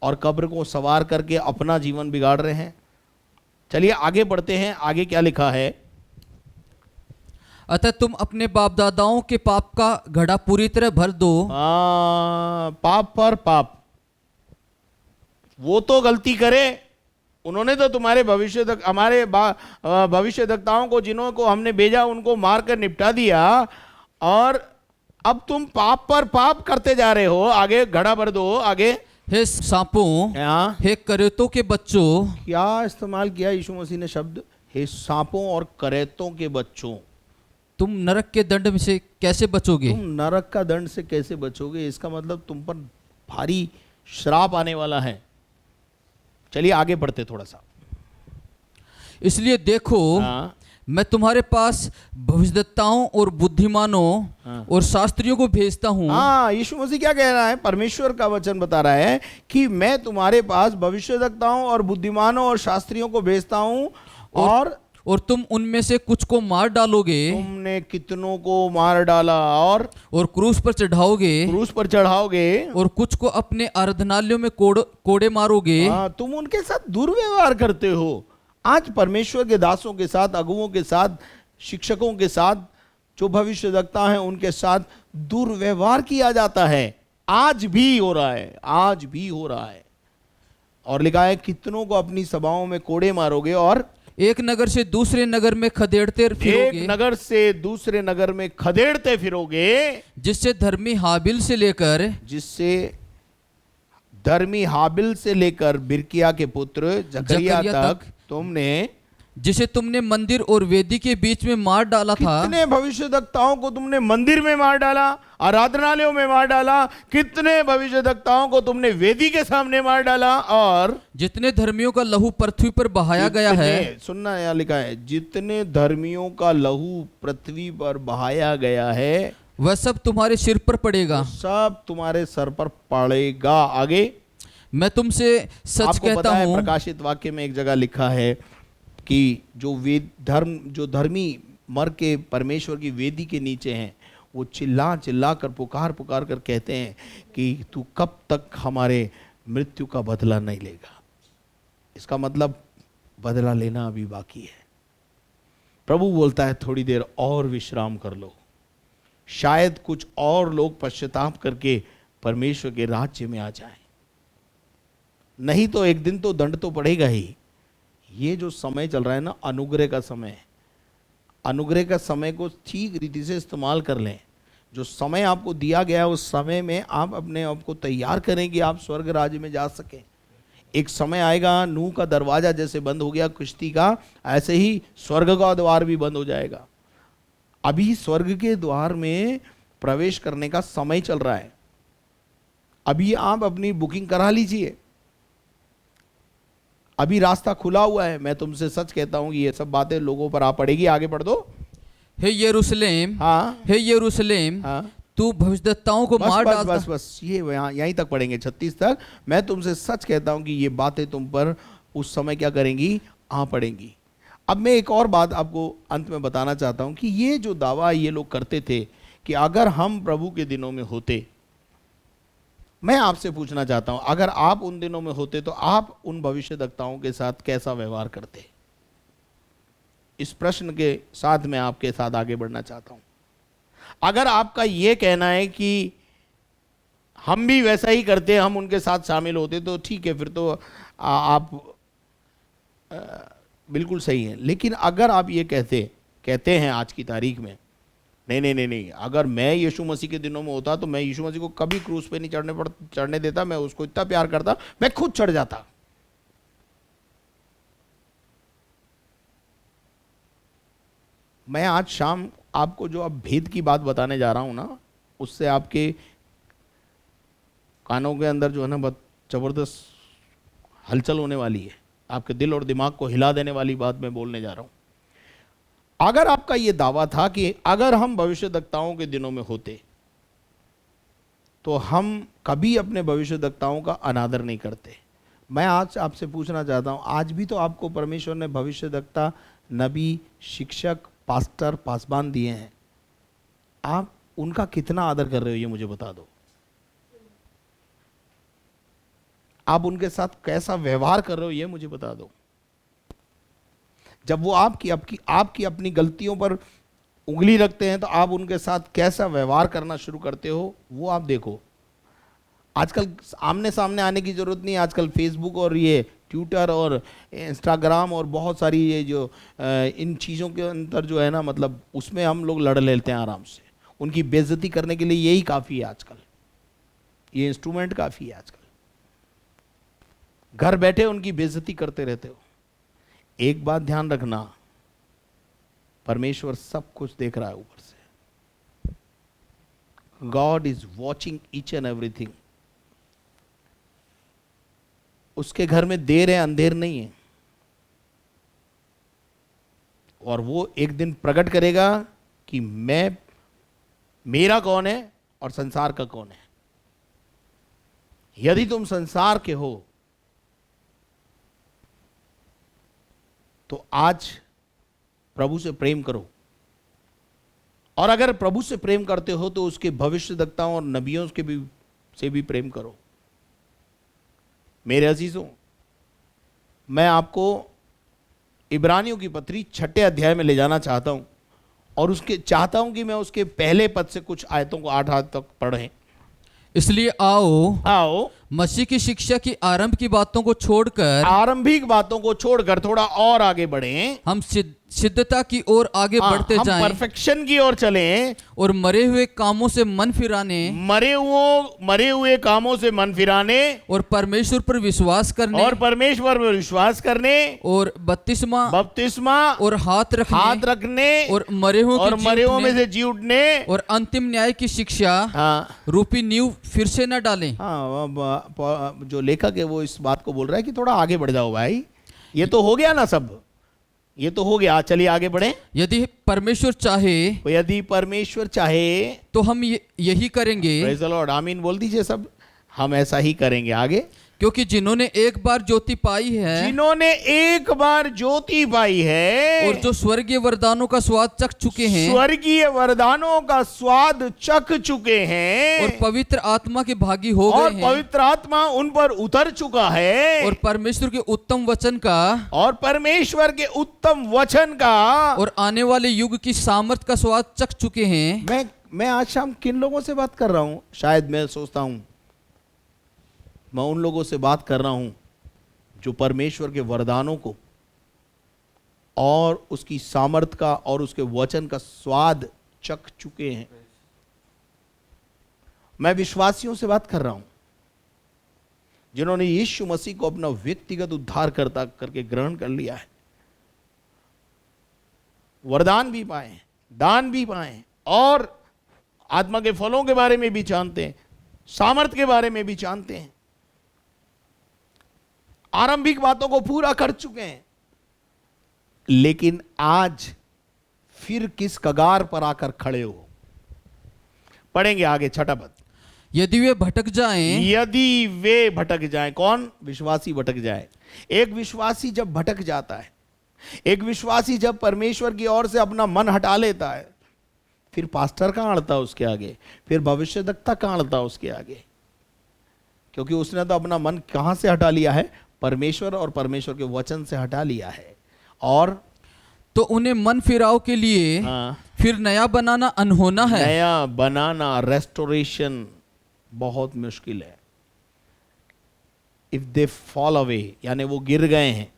और कब्र को संवार करके अपना जीवन बिगाड़ रहे हैं। चलिए आगे बढ़ते हैं, आगे क्या लिखा है? अतः तुम अपने बाप दादाओं के पाप का घड़ा पूरी तरह भर दो। पाप पर पाप। वो तो गलती करे, उन्होंने तो तुम्हारे हमारे भविष्यद्वक्ताओं को, जिन्हों को हमने भेजा, उनको मारकर निपटा दिया, और अब तुम पाप पर पाप करते जा रहे हो। आगे घड़ा भर दो, आगे। हे सांपों, हे करेतों के बच्चों। क्या इस्तेमाल किया यीशु मसीह ने शब्द? हे सांपों और करेतों के बच्चों, तुम नरक के दंड में से कैसे बचोगे? तुम नरक का दंड से कैसे बचोगे? इसका मतलब तुम पर भारी श्राप आने वाला है। चलिए आगे बढ़ते थोड़ा सा। इसलिए देखो, मैं तुम्हारे पास भविष्यद्वक्ताओं और बुद्धिमानों और शास्त्रियों को भेजता हूँ। हाँ, यीशु मसीह क्या कह रहा है? परमेश्वर का वचन बता रहा है कि मैं तुम्हारे पास भविष्यद्वक्ताओं और बुद्धिमानों और शास्त्रियों को भेजता हूँ, और तुम उनमें से कुछ को मार डालोगे तुमने कितनों को मार डाला और क्रूस पर चढ़ाओगे क्रूस पर चढ़ाओगे और कुछ को अपने आराधनालयों में कोड़े मारोगे। हाँ, तुम उनके साथ दुर्व्यवहार करते हो। आज परमेश्वर के दासों के साथ, अगुवों के साथ, शिक्षकों के साथ, जो भविष्यवक्ता हैं उनके साथ दुर्व्यवहार किया जाता है। आज भी हो रहा है, आज भी हो रहा है। और लिखा है कितनों को अपनी सभाओं में कोड़े मारोगे और एक नगर से दूसरे नगर में खदेड़ते फिरोगे, एक नगर से दूसरे नगर में खदेड़ते फिरोगे, जिससे धर्मी हाबिल से लेकर बिरकिया के पुत्र जकरिया तक तुमने, जिसे तुमने मंदिर और वेदी के बीच में मार डाला था। कितने भविष्यवक्ताओं को तुमने मंदिर में मार डाला, आराधनालयों में मार डाला। कितने भविष्यवक्ताओं को तुमने वेदी के सामने मार डाला। और जितने धर्मियों का लहू पृथ्वी पर बहाया गया है, सुनना, यहाँ लिखा है जितने धर्मियों का लहू पृथ्वी पर बहाया गया है वह सब तुम्हारे सिर पर पड़ेगा, सब तुम्हारे सर पर पड़ेगा। आगे मैं तुमसे सच कहता हूँ। प्रकाशित वाक्य में एक जगह लिखा है कि जो धर्मी मर के परमेश्वर की वेदी के नीचे हैं, वो चिल्ला चिल्ला कर पुकार पुकार कर कहते हैं कि तू कब तक हमारे मृत्यु का बदला नहीं लेगा। इसका मतलब बदला लेना अभी बाकी है। प्रभु बोलता है थोड़ी देर और विश्राम कर लो, शायद कुछ और लोग पश्चाताप करके परमेश्वर के राज्य में आ जाएं। नहीं तो एक दिन तो दंड तो पड़ेगा ही। ये जो समय चल रहा है ना, अनुग्रह का समय, अनुग्रह का समय को ठीक रीति से इस्तेमाल कर लें। जो समय आपको दिया गया है उस समय में आप अपने आप को तैयार करें कि आप स्वर्ग राज्य में जा सकें। एक समय आएगा, नूह का दरवाजा जैसे बंद हो गया कुश्ती का, ऐसे ही स्वर्ग का द्वार भी बंद हो जाएगा। अभी स्वर्ग के द्वार में प्रवेश करने का समय चल रहा है। अभी आप अपनी बुकिंग करा लीजिए, अभी रास्ता खुला हुआ है। मैं तुमसे सच कहता हूं कि ये सब बातें लोगों पर आ पड़ेगी। आगे पढ़ दो। हे यरूशलेम, हाँ, हे यरूशलेम, हाँ, तू भविष्यद्वक्ताओं को मार डालता। बस ये यहीं तक पढ़ेंगे 36 तक। मैं तुमसे सच कहता हूं कि ये बातें तुम पर उस समय क्या करेंगी, आ पड़ेंगी। अब मैं एक और बात आपको अंत में बताना चाहता हूं कि ये जो दावा ये लोग करते थे कि अगर हम प्रभु के दिनों में होते, मैं आपसे पूछना चाहता हूं अगर आप उन दिनों में होते तो आप उन भविष्यवक्ताओं के साथ कैसा व्यवहार करते। इस प्रश्न के साथ मैं आपके साथ आगे बढ़ना चाहता हूं। अगर आपका यह कहना है कि हम भी वैसा ही करते, हम उनके साथ शामिल होते, तो ठीक है, फिर तो आप बिल्कुल सही हैं। लेकिन अगर आप ये कहते हैं आज की तारीख में, नहीं, अगर मैं यीशु मसीह के दिनों में होता तो मैं यीशु मसीह को कभी क्रूस पे नहीं चढ़ने देता, मैं उसको इतना प्यार करता, मैं खुद चढ़ जाता। मैं आज शाम आपको जो अब भेद की बात बताने जा रहा हूं ना, उससे आपके कानों के अंदर जो है ना बहुत जबरदस्त हलचल होने वाली है। आपके दिल और दिमाग को हिला देने वाली बात मैं बोलने जा रहा हूं। अगर आपका यह दावा था कि अगर हम भविष्यवक्ताओं के दिनों में होते तो हम कभी अपने भविष्यवक्ताओं का अनादर नहीं करते, मैं आज आपसे पूछना चाहता हूं, आज भी तो आपको परमेश्वर ने भविष्यवक्ता, नबी, शिक्षक, पास्टर, पासबान दिए हैं, आप उनका कितना आदर कर रहे हो ये मुझे बता दो। आप उनके साथ कैसा व्यवहार कर रहे हो ये मुझे बता दो। जब वो आपकी अपनी गलतियों पर उंगली रखते हैं तो आप उनके साथ कैसा व्यवहार करना शुरू करते हो वो आप देखो। आजकल आमने सामने आने की जरूरत नहीं, आजकल फेसबुक और ये ट्विटर और इंस्टाग्राम और बहुत सारी ये जो इन चीज़ों के अंदर जो है ना, मतलब उसमें हम लोग लड़ लेते हैं आराम से। उनकी बेइज्जती करने के लिए यही काफ़ी है आजकल, ये इंस्ट्रूमेंट काफ़ी है आजकल। घर बैठे उनकी बेइज्जती करते रहते हो। एक बात ध्यान रखना, परमेश्वर सब कुछ देख रहा है ऊपर से। God is watching each and everything. उसके घर में देर है, अंधेर नहीं है। और वो एक दिन प्रकट करेगा कि मेरा कौन है और संसार का कौन है। यदि तुम संसार के हो तो आज प्रभु से प्रेम करो, और अगर प्रभु से प्रेम करते हो तो उसके भविष्यद्वक्ताओं और नबियों के भी से भी प्रेम करो। मेरे अजीजों, मैं आपको इब्रानियों की पत्री 6 अध्याय में ले जाना चाहता हूं, और उसके चाहता हूं कि मैं उसके पहले पद से कुछ आयतों को 8 आयत तक पढ़ें। इसलिए आओ आओ मसीह की शिक्षा की आरंभ की बातों को छोड़कर आरंभिक बातों को छोड़कर थोड़ा और आगे बढ़ें, हम सिद्धता की ओर आगे बढ़ते हम जाएं परफेक्शन की ओर चलें, और मरे हुए कामों से मन फिराने मरे हुए कामों से मन फिराने और परमेश्वर पर विश्वास करने और परमेश्वर पर विश्वास करने और बपतिस्मा और हाथ रखने और मरे हुओं में से जी उठने और अंतिम न्याय की शिक्षा रूपी नींव फिर से न डालें। जो लेखक है वो इस बात को बोल रहा है कि थोड़ा आगे बढ़ जाओ भाई, ये तो हो गया ना, सब ये तो हो गया, चलिए आगे बढ़ें। यदि परमेश्वर चाहे तो हम यही करेंगे। प्रेज़ द लॉर्ड, आमीन बोल दीजिए सब, हम ऐसा ही करेंगे आगे। क्योंकि जिन्होंने एक बार ज्योति पाई है और जो स्वर्गीय वरदानों का स्वाद चख चुके हैं और पवित्र आत्मा के भागी हो गए हैं, पवित्र आत्मा उन पर उतर चुका है, और परमेश्वर के उत्तम वचन का और आने वाले युग की सामर्थ का स्वाद चख चुके हैं। मैं आज शाम किन लोगों से बात कर रहा हूं? शायद मैं सोचता हूं मैं उन लोगों से बात कर रहा हूं जो परमेश्वर के वरदानों को और उसकी सामर्थ का और उसके वचन का स्वाद चख चुके हैं। मैं विश्वासियों से बात कर रहा हूं जिन्होंने यीशु मसीह को अपना व्यक्तिगत उद्धारकर्ता करके ग्रहण कर लिया है, वरदान भी पाए, दान भी पाए, और आत्मा के फलों के बारे में भी जानते हैं, सामर्थ के बारे में भी जानते हैं, आरंभिक बातों को पूरा कर चुके हैं, लेकिन आज फिर किस कगार पर आकर खड़े हो। पढ़ेंगे आगे 6 पद। यदि वे भटक जाएं, कौन? विश्वासी भटक जाए। एक विश्वासी जब भटक जाता है, एक विश्वासी जब परमेश्वर की ओर से अपना मन हटा लेता है, फिर पास्टर कहां अड़ता उसके आगे, फिर भविष्यद्वक्ता कहां अड़ता उसके आगे, क्योंकि उसने तो अपना मन कहां से हटा लिया है? परमेश्वर और परमेश्वर के वचन से हटा लिया है। और तो उन्हें मन फिराव के लिए फिर नया बनाना अनहोना है। नया बनाना, रेस्टोरेशन बहुत मुश्किल है। इफ दे फॉल अवे, यानी वो गिर गए हैं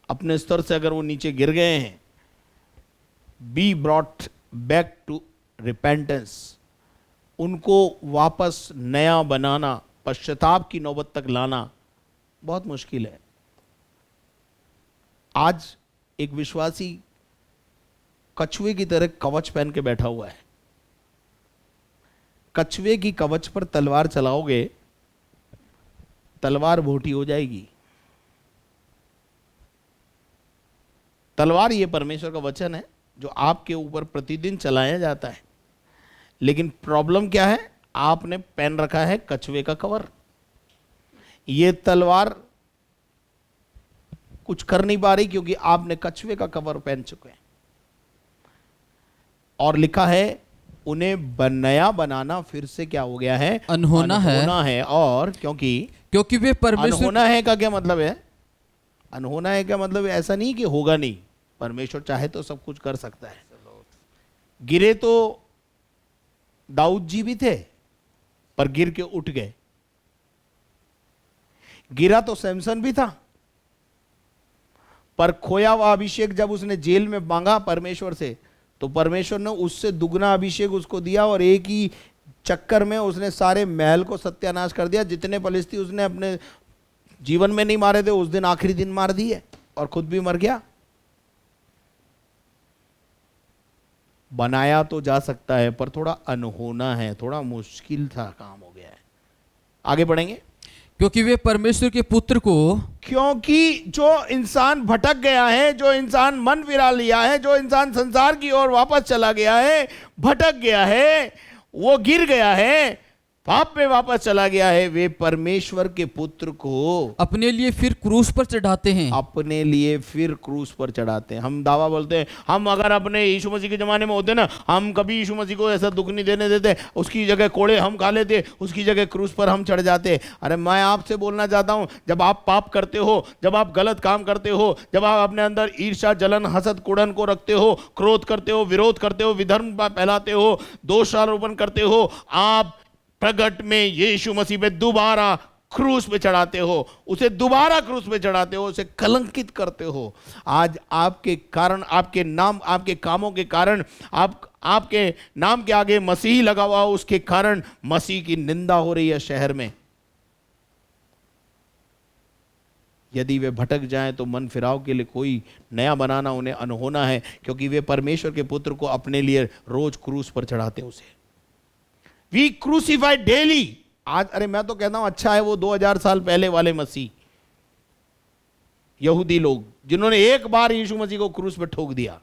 अपने स्तर से, अगर वो नीचे गिर गए हैं, be brought back to repentance, उनको वापस नया बनाना, पश्चाताप की नौबत तक लाना बहुत मुश्किल है। आज एक विश्वासी कछुए की तरह कवच पहन के बैठा हुआ है। कछुए की कवच पर तलवार चलाओगे, तलवार भोटी हो जाएगी। तलवार ये परमेश्वर का वचन है जो आपके ऊपर प्रतिदिन चलाया जाता है, लेकिन प्रॉब्लम क्या है? आपने पहन रखा है कछुए का कवर। ये तलवार कुछ कर नहीं पा रही क्योंकि आपने कछुए का कवर पहन चुके हैं। और लिखा है उन्हें नया बनाना फिर से क्या हो गया है? अनहोना है। और क्योंकि वे परमेश्वर, अनहोना है का क्या मतलब है? अनहोना है क्या मतलब है? ऐसा नहीं कि होगा नहीं, परमेश्वर चाहे तो सब कुछ कर सकता है। गिरे तो दाऊद जी भी थे, पर गिर के उठ गए। गिरा तो सैमसन भी था, पर खोया हुआ अभिषेक जब उसने जेल में मांगा परमेश्वर से, तो परमेश्वर ने उससे दुगना अभिषेक उसको दिया, और एक ही चक्कर में उसने सारे महल को सत्यानाश कर दिया। जितने फलिस्ती उसने अपने जीवन में नहीं मारे थे, उस दिन आखिरी दिन मार दिए, और खुद भी मर गया। बनाया तो जा सकता है, पर थोड़ा अनहोना है, थोड़ा मुश्किल था काम हो गया है। आगे बढ़ेंगे। क्योंकि वे परमेश्वर के पुत्र को, क्योंकि जो इंसान भटक गया है, जो इंसान मन फिरा लिया है, जो इंसान संसार की ओर वापस चला गया है, भटक गया है, वो गिर गया है, पाप में वापस चला गया है, वे परमेश्वर के पुत्र को अपने लिए फिर क्रूस पर चढ़ाते हैं। अपने लिए फिर क्रूस पर चढ़ाते हैं। हम दावा बोलते हैं, हम अगर अपने यीशु मसीह के ज़माने में होते ना, हम कभी यीशु मसीह को ऐसा दुख नहीं देने देते, उसकी जगह कोड़े हम खा लेते, उसकी जगह क्रूस पर हम चढ़ जाते। अरे मैं आपसे बोलना चाहता हूँ, जब आप पाप करते हो, जब आप गलत काम करते हो, जब आप अपने अंदर ईर्ष्या, जलन, हसद, कुड़न को रखते हो, क्रोध करते हो, विरोध करते हो, विधर्म फैलाते हो, दोष आरोपण करते हो, आप प्रगट में यीशु मसीह पे दोबारा क्रूस पे चढ़ाते हो, उसे दोबारा क्रूस पे चढ़ाते हो, उसे कलंकित करते हो। आज आपके कारण, आपके नाम, आपके कामों के कारण, आपके नाम के आगे मसीह लगा हुआ, उसके कारण मसीह की निंदा हो रही है शहर में। यदि वे भटक जाएं तो मन फिराव के लिए कोई नया बनाना उन्हें अनहोना है, क्योंकि वे परमेश्वर के पुत्र को अपने लिए रोज क्रूस पर चढ़ाते हैं उसे। We crucify daily. आज अरे मैं तो कहता हूं अच्छा है वो 2000 साल पहले वाले मसीह, यहूदी लोग, जिन्होंने एक बार यीशु मसीह को क्रूस पे ठोक दिया।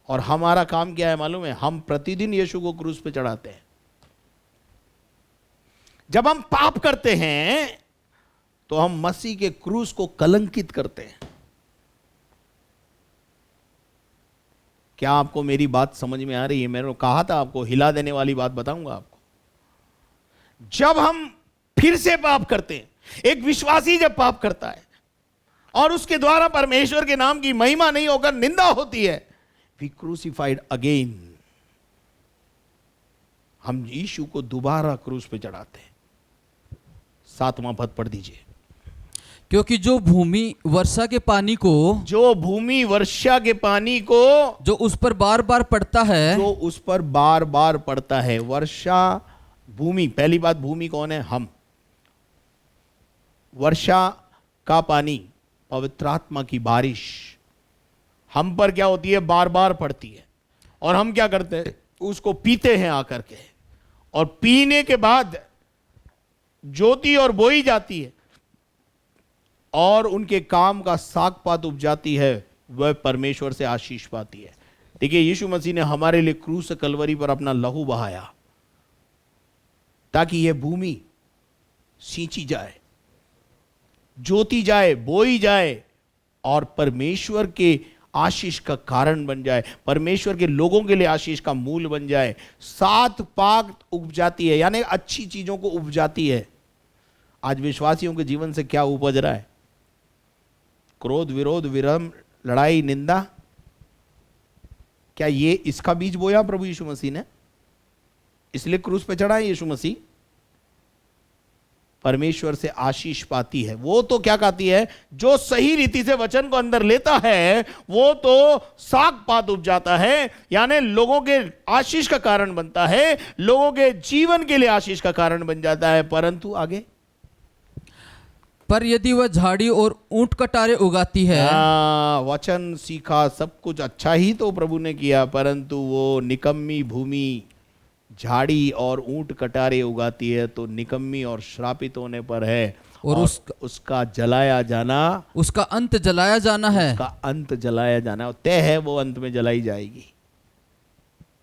और हमारा काम क्या है मालूम है? हम प्रतिदिन यीशु को क्रूस पे चढ़ाते हैं। जब हम पाप करते हैं तो हम मसीह के क्रूस को कलंकित करते हैं। क्या आपको मेरी बात समझ में आ रही है? मैंने कहा था आपको, हिला देने वाली बात बताऊंगा आपको। जब हम फिर से पाप करते हैं, एक विश्वासी जब पाप करता है और उसके द्वारा परमेश्वर के नाम की महिमा नहीं होकर निंदा होती है, वी क्रूसिफाइड अगेन। हम यीशु को दोबारा क्रूस पे चढ़ाते हैं। 7वां पद पढ़ दीजिए। क्योंकि जो भूमि वर्षा के पानी को, जो भूमि वर्षा के पानी को, जो उस पर बार बार पड़ता है, जो उस पर बार बार पड़ता है। वर्षा, भूमि, पहली बात भूमि कौन है? हम। वर्षा का पानी, पवित्र आत्मा की बारिश हम पर क्या होती है? बार बार पड़ती है। और हम क्या करते हैं? उसको पीते हैं आकर के, और पीने के बाद ज्योति और बोई जाती है और उनके काम का साग पात उपजाती है, वह परमेश्वर से आशीष पाती है। देखिए, यीशु मसीह ने हमारे लिए क्रूस कलवरी पर अपना लहू बहाया ताकि यह भूमि सींची जाए, जोती जाए, बोई जाए और परमेश्वर के आशीष का कारण बन जाए, परमेश्वर के लोगों के लिए आशीष का मूल बन जाए। 7 पाक उपजाती है, यानी अच्छी चीजों को उपजाती है। आज विश्वासियों के जीवन से क्या उपज रहा है? क्रोध, विरोध, विरम, लड़ाई, निंदा। क्या ये इसका बीज बोया प्रभु यीशु मसीह ने? इसलिए क्रूस पे चढ़ा है यीशु मसीह। परमेश्वर से आशीष पाती है वो तो क्या कहती है? जो सही रीति से वचन को अंदर लेता है वो तो साग पात उपजाता है, यानी लोगों के आशीष का कारण बनता है, लोगों के जीवन के लिए आशीष का कारण बन जाता है। परंतु आगे, पर यदि वह झाड़ी और ऊंट कटारे उगाती है, वचन सीखा, सब कुछ अच्छा ही तो प्रभु ने किया, परंतु वो निकम्मी भूमि झाड़ी और ऊंट कटारे उगाती है, तो निकम्मी और श्रापित होने पर है। और उसका जलाया जाना, उसका अंत जलाया जाना है। उसका अंत जलाया जाना तय है, वो अंत में जलाई जाएगी।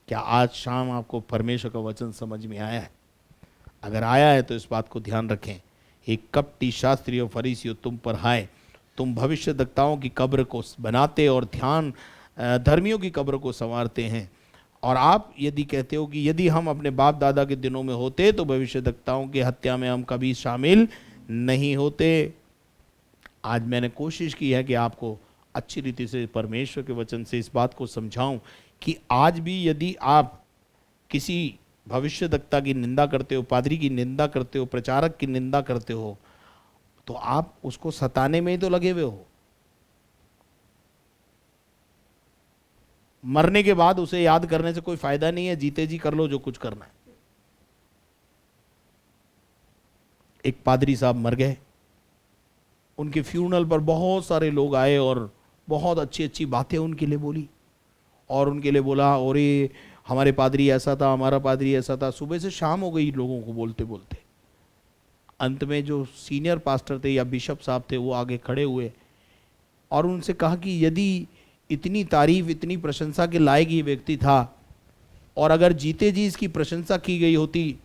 क्या आज शाम आपको परमेश्वर का वचन समझ में आया है? अगर आया है तो इस बात को ध्यान रखें। एक कपटी शास्त्री और फरीसियों तुम पर हाय, तुम भविष्यद्वक्ताओं की कब्र को बनाते और ध्यान धर्मियों की कब्र को संवारते हैं। और आप यदि कहते हो कि यदि हम अपने बाप दादा के दिनों में होते तो भविष्यद्वक्ताओं की हत्या में हम कभी शामिल नहीं होते। आज मैंने कोशिश की है कि आपको अच्छी रीति से परमेश्वर के वचन से इस बात को समझाऊं कि आज भी यदि आप किसी भविष्यद्वक्ता की निंदा करते हो, पादरी की निंदा करते हो, प्रचारक की निंदा करते हो, तो आप उसको सताने में ही तो लगे हुए हो। मरने के बाद उसे याद करने से कोई फायदा नहीं है। जीते जी कर लो जो कुछ करना है। एक पादरी साहब मर गए, उनके फ्यूनरल पर बहुत सारे लोग आए और बहुत अच्छी अच्छी बातें उनके लिए बोली और उनके लिए बोला, और ये हमारे पादरी ऐसा था, हमारा पादरी ऐसा था। सुबह से शाम हो गई लोगों को बोलते बोलते। अंत में जो सीनियर पास्टर थे या बिशप साहब थे वो आगे खड़े हुए और उनसे कहा कि यदि इतनी तारीफ, इतनी प्रशंसा के लायक ये व्यक्ति था और अगर जीते जी इसकी प्रशंसा की गई होती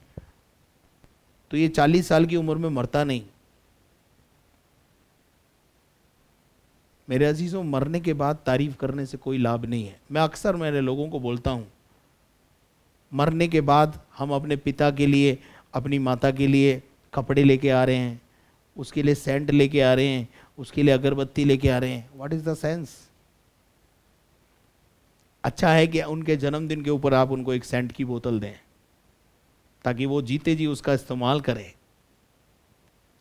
तो ये 40 साल की उम्र में मरता नहीं। मेरे अजीजों, मरने के बाद तारीफ करने से कोई लाभ नहीं है। मैं अक्सर मेरे लोगों को बोलता हूँ, मरने के बाद हम अपने पिता के लिए, अपनी माता के लिए कपड़े लेके आ रहे हैं, उसके लिए सेंट लेके आ रहे हैं, उसके लिए अगरबत्ती लेके आ रहे हैं। What is the sense? अच्छा है कि उनके जन्मदिन के ऊपर आप उनको एक सेंट की बोतल दें ताकि वो जीते जी उसका इस्तेमाल करें।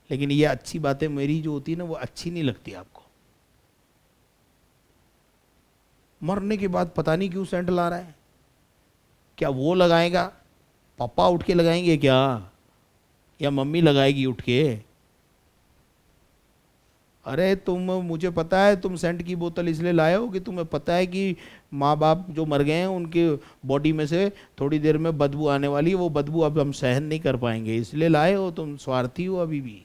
लेकिन ये अच्छी बातें मेरी जो होती है ना, वो अच्छी नहीं लगती आपको। मरने के बाद पता नहीं क्यों सेंट ला रहा है। क्या वो लगाएगा? पापा उठ के लगाएंगे क्या? या मम्मी लगाएगी उठ के? अरे मुझे पता है तुम सेंट की बोतल इसलिए लाए हो कि तुम्हें पता है कि माँ बाप जो मर गए हैं उनके बॉडी में से थोड़ी देर में बदबू आने वाली है, वो बदबू अब हम सहन नहीं कर पाएंगे, इसलिए लाए हो। तुम स्वार्थी हो अभी भी।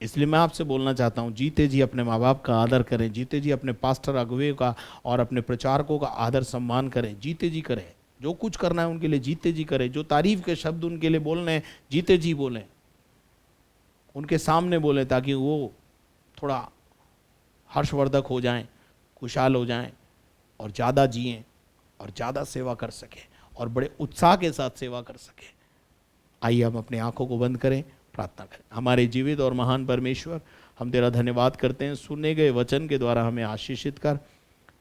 इसलिए मैं आपसे बोलना चाहता हूँ, जीते जी अपने माँ बाप का आदर करें, जीते जी अपने पास्टर अगुवे का और अपने प्रचारकों का आदर सम्मान करें, जीते जी करें। जो कुछ करना है उनके लिए जीते जी करें। जो तारीफ के शब्द उनके लिए बोलने हैं, जीते जी बोलें, उनके सामने बोलें, ताकि वो थोड़ा हर्षवर्धक हो जाएं, खुशहाल हो जाएं और ज़्यादा जिएं और ज़्यादा सेवा कर सकें और बड़े उत्साह के साथ सेवा कर सकें। आइए हम अपनी आंखों को बंद करें, प्रार्थना करें। हमारे जीवित और महान परमेश्वर, हम तेरा धन्यवाद करते हैं, सुने गए वचन के द्वारा हमें आशीषित कर।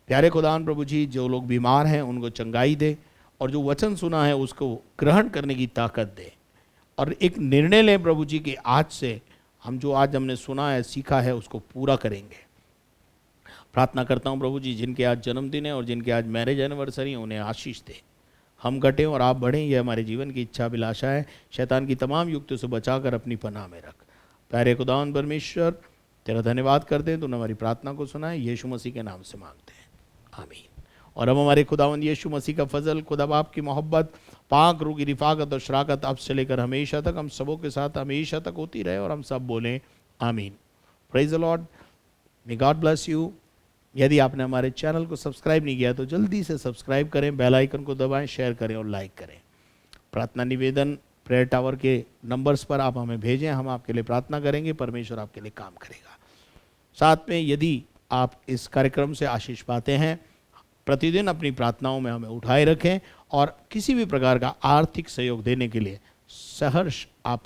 प्यारे खुदावन प्रभु जी, जो लोग बीमार हैं उनको चंगाई दे, और जो वचन सुना है उसको ग्रहण करने की ताकत दे, और एक निर्णय लें प्रभु जी कि आज से हम जो आज हमने सुना है, सीखा है, उसको पूरा करेंगे। प्रार्थना करता हूँ प्रभु जी, जिनके आज जन्मदिन है और जिनके आज मैरिज एनिवर्सरी है, उन्हें आशीष दे। हम घटें और आप बढ़ें, यह हमारे जीवन की इच्छा अभिलाषा है। शैतान की तमाम युक्तियों से बचाकर अपनी पनाह में रख। प्यारे खुदावन परमेश्वर, तेरा धन्यवाद करते हैं, तूने हमारी प्रार्थना को सुना है, यीशु मसीह के नाम से मांगते हैं, आमीन। और अब हमारे खुदावंद यीशु मसीह का फजल, खुदा बाप की मोहब्बत, पाक रूह की रिफाकत और शराकत अब से लेकर हमेशा तक हम सबों के साथ हमेशा तक होती रहे, और हम सब बोलें आमीन। Praise the Lord, may God bless you. यदि आपने हमारे चैनल को सब्सक्राइब नहीं किया तो जल्दी से सब्सक्राइब करें, बेल आइकन को दबाएं, शेयर करें और लाइक करें। प्रार्थना निवेदन प्रेयर टावर के नंबर्स पर आप हमें भेजें, हम आपके लिए प्रार्थना करेंगे, परमेश्वर आपके लिए काम करेगा। साथ में यदि आप इस कार्यक्रम से आशीष पाते हैं, प्रतिदिन अपनी प्रार्थनाओं में हमें उठाए रखें, और किसी भी प्रकार का आर्थिक सहयोग देने के लिए सहर्ष आप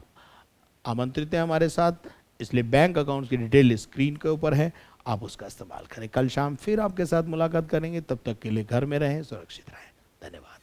आमंत्रित हैं हमारे साथ। इसलिए बैंक अकाउंट्स की डिटेल स्क्रीन के ऊपर है, आप उसका इस्तेमाल करें। कल शाम फिर आपके साथ मुलाकात करेंगे, तब तक के लिए घर में रहें, सुरक्षित रहें। धन्यवाद।